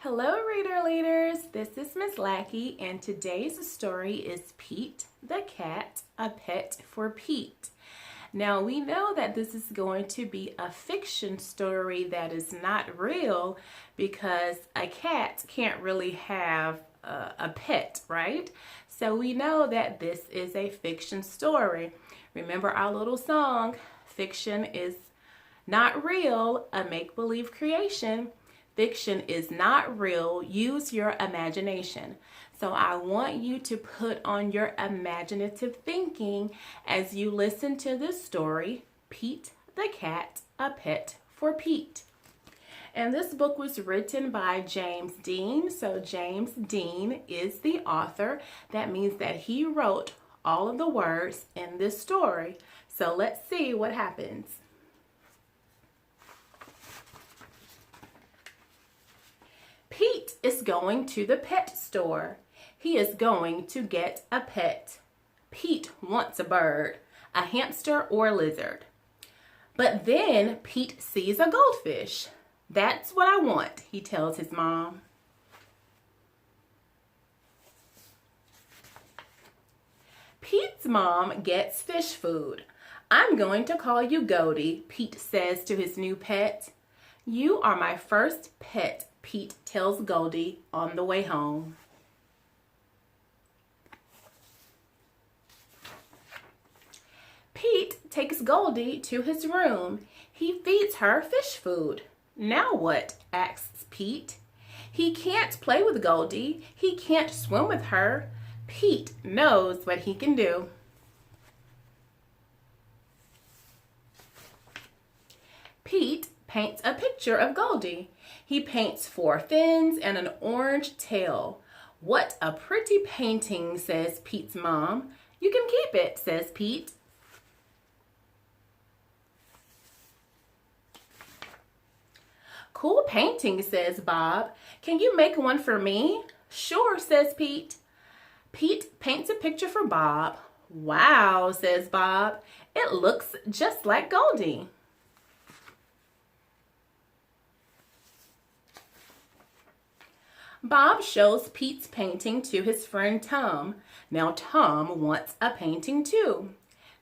Hello reader leaders, this is Miss Lackey and today's story is Pete the Cat, a Pet for Pete. Now we know that this is going to be a fiction story that is not real because a cat can't really have a pet, right? So we know that this is a fiction story. Remember our little song, fiction is not real, a make-believe creation. Fiction is not real. Use your imagination. So I want you to put on your imaginative thinking as you listen to this story, Pete the Cat, a Pet for Pete. And this book was written by James Dean. So James Dean is the author. That means that he wrote all of the words in this story. So let's see what happens. Pete is going to the pet store. He is going to get a pet. Pete wants a bird, a hamster or a lizard. But then Pete sees a goldfish. That's what I want, he tells his mom. Pete's mom gets fish food. I'm going to call you Goldie, Pete says to his new pet. You are my first pet, Pete tells Goldie on the way home. Pete takes Goldie to his room. He feeds her fish food. Now what? Asks Pete. He can't play with Goldie. He can't swim with her. Pete knows what he can do. Pete paints a picture of Goldie. He paints 4 fins and an orange tail. What a pretty painting, says Pete's mom. You can keep it, says Pete. Cool painting, says Bob. Can you make one for me? Sure, says Pete. Pete paints a picture for Bob. Wow, says Bob. It looks just like Goldie. Bob shows Pete's painting to his friend Tom. Now Tom wants a painting too.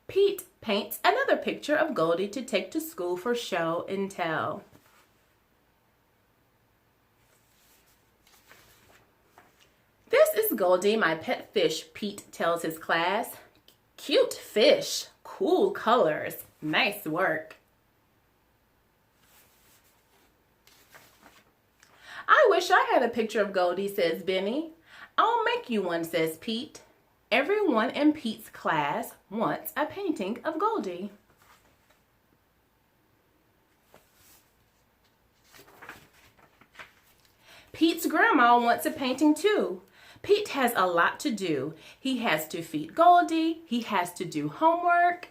Pete paints another picture of Goldie to take to school for show and tell. This is Goldie, my pet fish, Pete tells his class. Cute fish, cool colors, nice work. I wish I had a picture of Goldie, says Benny. I'll make you one, says Pete. Everyone in Pete's class wants a painting of Goldie. Pete's grandma wants a painting too. Pete has a lot to do. He has to feed Goldie. He has to do homework.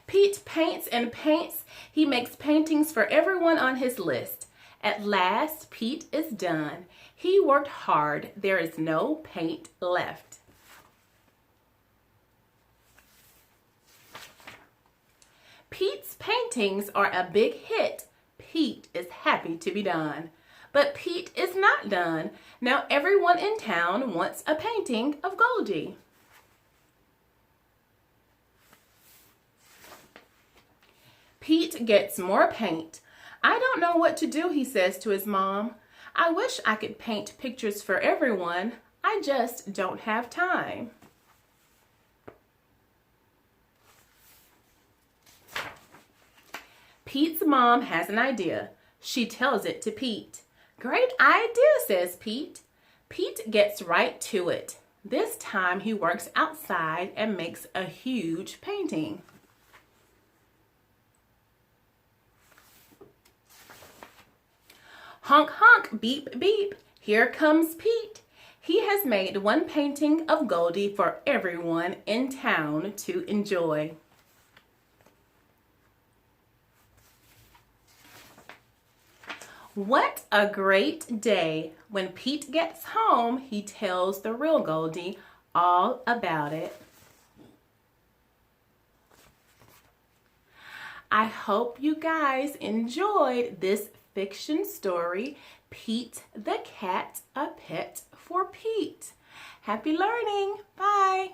Pete paints and paints. He makes paintings for everyone on his list. At last, Pete is done. He worked hard. There is no paint left. Pete's paintings are a big hit. Pete is happy to be done. But Pete is not done. Now everyone in town wants a painting of Goldie. Pete gets more paint. I don't know what to do, he says to his mom. I wish I could paint pictures for everyone. I just don't have time. Pete's mom has an idea. She tells it to Pete. Great idea, says Pete. Pete gets right to it. This time he works outside and makes a huge painting. Honk, honk, beep, beep. Here comes Pete. He has made one painting of Goldie for everyone in town to enjoy. What a great day. When Pete gets home, he tells the real Goldie all about it. I hope you guys enjoyed this fiction story, Pete the Cat, A Pet for Pete. Happy learning. Bye.